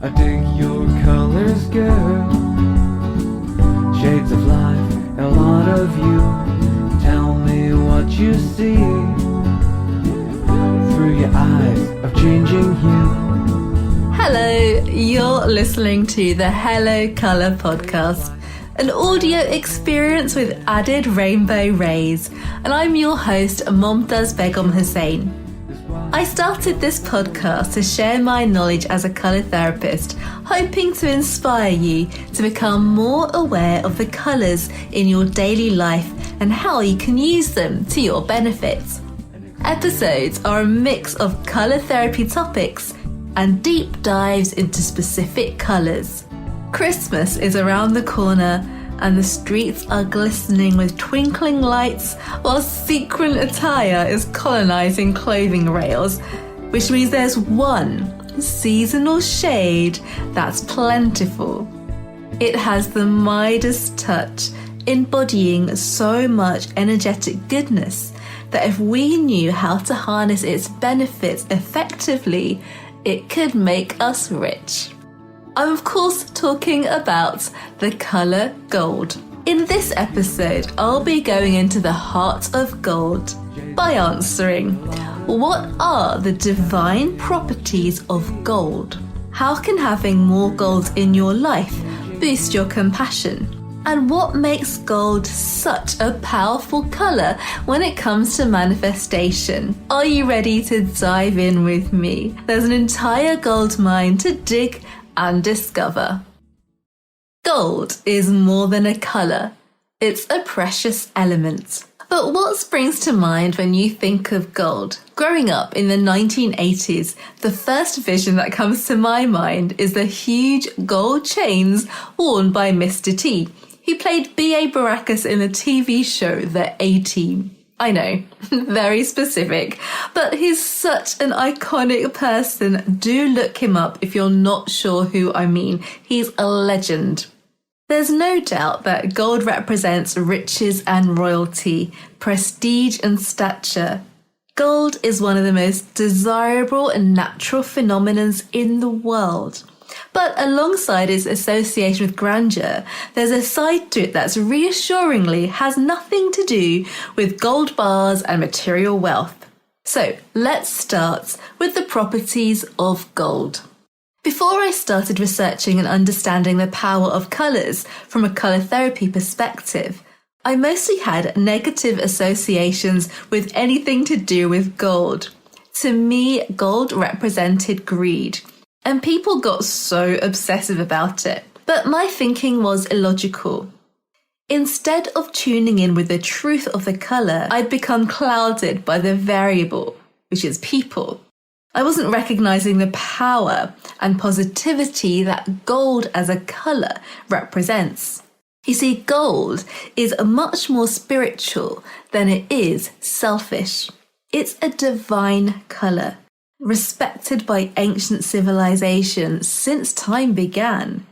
I dig your colors, girl. Shades of life, a lot of you. Tell me what you see through your eyes of changing hue. Hello, you're listening to the Hello Colour podcast, an audio experience with added rainbow rays, and I'm your host, Momtaz Begum-Hossain. I started this podcast to share my knowledge as a colour therapist, hoping to inspire you to become more aware of the colours in your daily life and how you can use them to your benefit. Episodes are a mix of colour therapy topics and deep dives into specific colours. Christmas is around the corner and the streets are glistening with twinkling lights while sequin attire is colonising clothing rails, which means there's one seasonal shade that's plentiful. It has the Midas touch, embodying so much energetic goodness that if we knew how to harness its benefits effectively, it could make us rich. I'm of course talking about the colour gold. In this episode, I'll be going into the heart of gold by answering, what are the divine properties of gold? How can having more gold in your life boost your compassion? And what makes gold such a powerful colour when it comes to manifestation? Are you ready to dive in with me? There's an entire gold mine to dig and discover. Gold is more than a colour. It's a precious element. But what springs to mind when you think of gold? Growing up in the 1980s, the first vision that comes to my mind is the huge gold chains worn by Mr. T. He played B.A. Baracus in the TV show The A-Team. I know, very specific, but he's such an iconic person. Do look him up if you're not sure who I mean. He's a legend. There's no doubt that gold represents riches and royalty, prestige and stature. Gold is one of the most desirable and natural phenomena in the world. But alongside its association with grandeur, there's a side to it that's reassuringly has nothing to do with gold bars and material wealth. So let's start with the properties of gold. Before I started researching and understanding the power of colours from a colour therapy perspective, I mostly had negative associations with anything to do with gold. To me, gold represented greed. And people got so obsessive about it. But my thinking was illogical. Instead of tuning in with the truth of the colour, I'd become clouded by the variable, which is people. I wasn't recognising the power and positivity that gold as a colour represents. You see, gold is much more spiritual than it is selfish. It's a divine colour, respected by ancient civilizations since time began.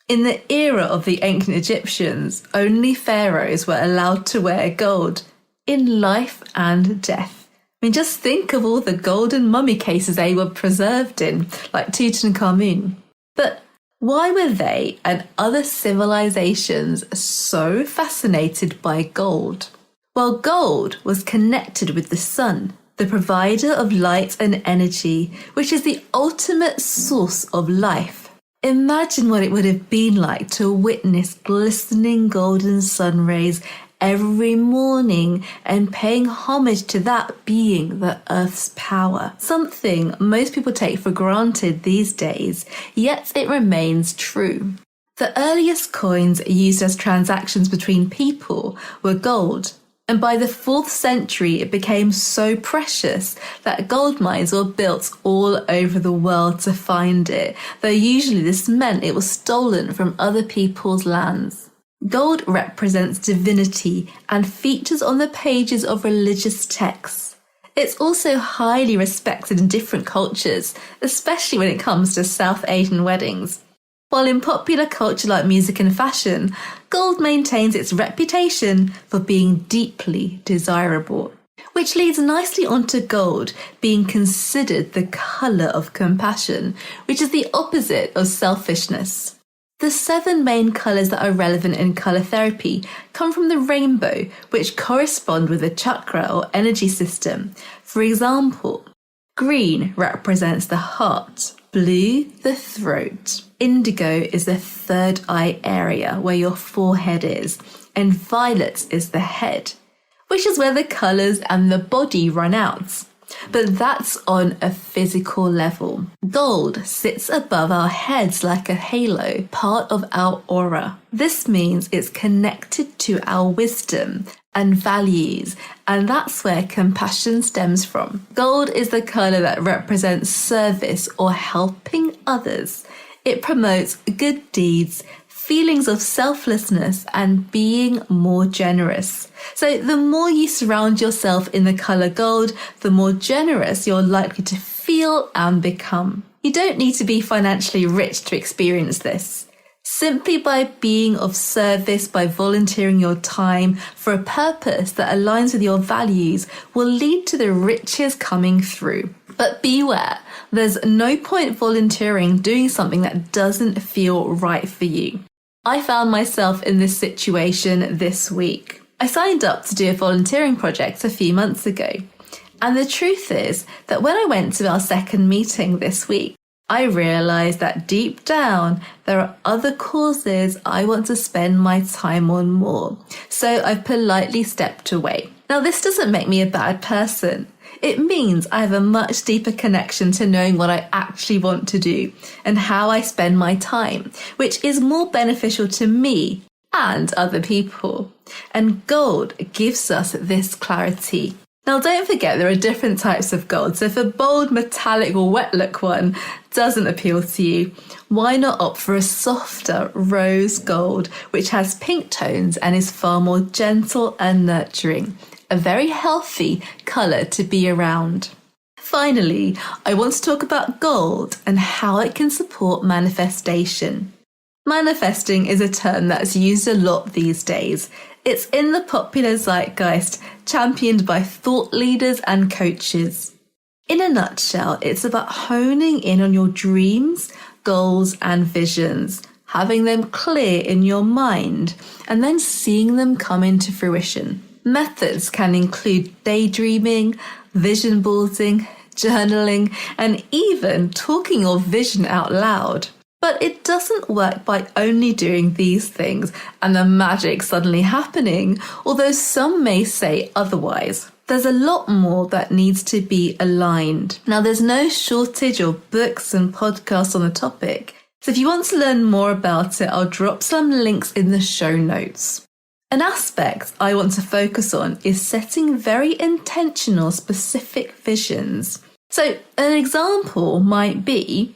In the era of the ancient Egyptians, only pharaohs were allowed to wear gold, in life and death. I mean, just think of all the golden mummy cases they were preserved in, like Tutankhamun. But why were they and other civilizations so fascinated by gold? Well, gold was connected with the sun, the provider of light and energy, which is the ultimate source of life. Imagine what it would have been like to witness glistening golden sun rays every morning and paying homage to that being the Earth's power. Something most people take for granted these days, yet it remains true. The earliest coins used as transactions between people were gold. And by the 4th century, it became so precious that gold mines were built all over the world to find it, though usually this meant it was stolen from other people's lands. Gold represents divinity and features on the pages of religious texts. It's also highly respected in different cultures, especially when it comes to South Asian weddings. While in popular culture like music and fashion, gold maintains its reputation for being deeply desirable. Which leads nicely onto gold being considered the colour of compassion, which is the opposite of selfishness. The 7 main colours that are relevant in colour therapy come from the rainbow, which correspond with a chakra or energy system. For example, green represents the heart, blue the throat, indigo is the third eye area where your forehead is, and violet is the head, which is where the colours and the body run out. But that's on a physical level. Gold sits above our heads like a halo, part of our aura. This means it's connected to our wisdom and values, and that's where compassion stems from. Gold is the colour that represents service or helping others. It promotes good deeds, feelings of selflessness, and being more generous. So the more you surround yourself in the colour gold, the more generous you're likely to feel and become. You don't need to be financially rich to experience this. Simply by being of service, by volunteering your time for a purpose that aligns with your values, will lead to the riches coming through. But beware, there's no point volunteering doing something that doesn't feel right for you. I found myself in this situation this week. I signed up to do a volunteering project a few months ago. And the truth is that when I went to our second meeting this week, I realised that deep down, there are other causes I want to spend my time on more. So I've politely stepped away. Now, this doesn't make me a bad person. It means I have a much deeper connection to knowing what I actually want to do and how I spend my time, which is more beneficial to me and other people. And gold gives us this clarity. Now, don't forget there are different types of gold, so if a bold, metallic or wet look one doesn't appeal to you, why not opt for a softer rose gold, which has pink tones and is far more gentle and nurturing. A very healthy colour to be around. Finally, I want to talk about gold and how it can support manifestation. Manifesting is a term that's used a lot these days. It's in the popular zeitgeist, championed by thought leaders and coaches. In a nutshell, it's about honing in on your dreams, goals, and visions, having them clear in your mind, and then seeing them come into fruition. Methods can include daydreaming, vision boarding, journaling, and even talking your vision out loud. But it doesn't work by only doing these things and the magic suddenly happening, although some may say otherwise. There's a lot more that needs to be aligned. Now, there's no shortage of books and podcasts on the topic, so if you want to learn more about it, I'll drop some links in the show notes. An aspect I want to focus on is setting very intentional, specific visions. So an example might be,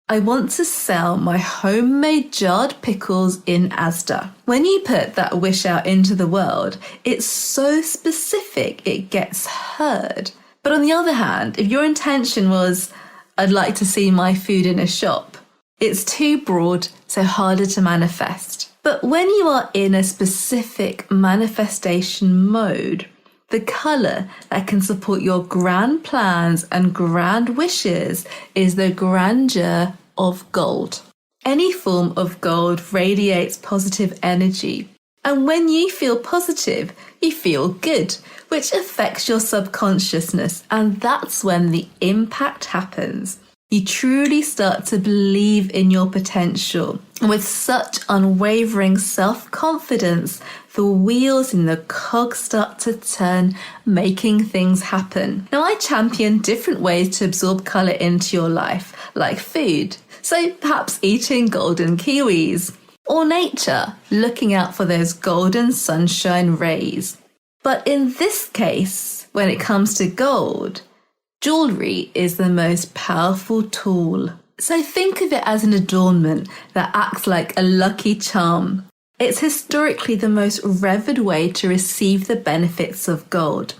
I want to sell my homemade jarred pickles in Asda. When you put that wish out into the world, it's so specific it gets heard. But on the other hand, if your intention was, I'd like to see my food in a shop, it's too broad, so harder to manifest. But when you are in a specific manifestation mode, the colour that can support your grand plans and grand wishes is the grandeur of gold. Any form of gold radiates positive energy. And when you feel positive, you feel good, which affects your subconsciousness. And that's when the impact happens. You truly start to believe in your potential. And with such unwavering self-confidence, the wheels in the cog start to turn, making things happen. Now, I champion different ways to absorb colour into your life, like food. So perhaps eating golden kiwis. Or nature, looking out for those golden sunshine rays. But in this case, when it comes to gold, jewellery is the most powerful tool. So think of it as an adornment that acts like a lucky charm. It's historically the most revered way to receive the benefits of gold.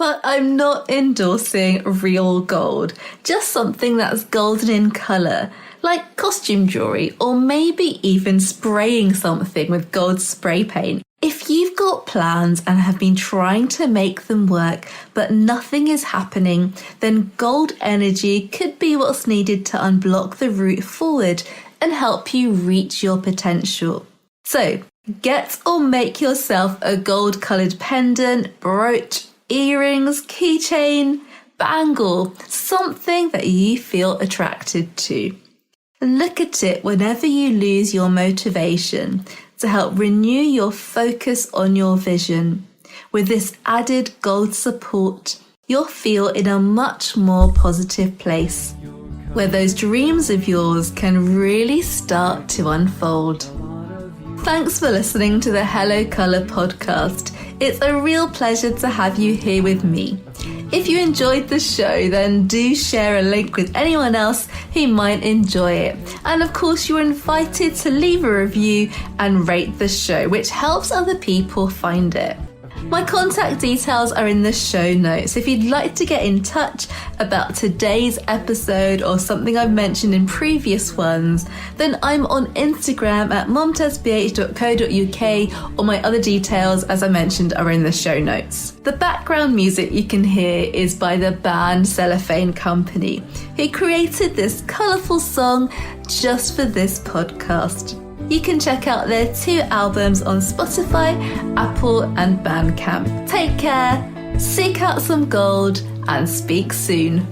But I'm not endorsing real gold, just something that's golden in colour, like costume jewellery or maybe even spraying something with gold spray paint. If you've got plans and have been trying to make them work but nothing is happening, then gold energy could be what's needed to unblock the route forward and help you reach your potential. So, get or make yourself a gold coloured pendant, brooch, earrings, keychain, bangle, something that you feel attracted to. Look at it whenever you lose your motivation to help renew your focus on your vision. With this added gold support, you'll feel in a much more positive place, where those dreams of yours can really start to unfold. Thanks for listening to the Hello Colour podcast. It's a real pleasure to have you here with me. If you enjoyed the show, then do share a link with anyone else who might enjoy it. And of course, you're invited to leave a review and rate the show, which helps other people find it. My contact details are in the show notes. If you'd like to get in touch about today's episode or something I've mentioned in previous ones, then I'm on Instagram at momtazbh.co.uk, or my other details, as I mentioned, are in the show notes. The background music you can hear is by the band Cellophane Company, who created this colourful song just for this podcast. You can check out their 2 albums on Spotify, Apple and Bandcamp. Take care, seek out some gold, and speak soon.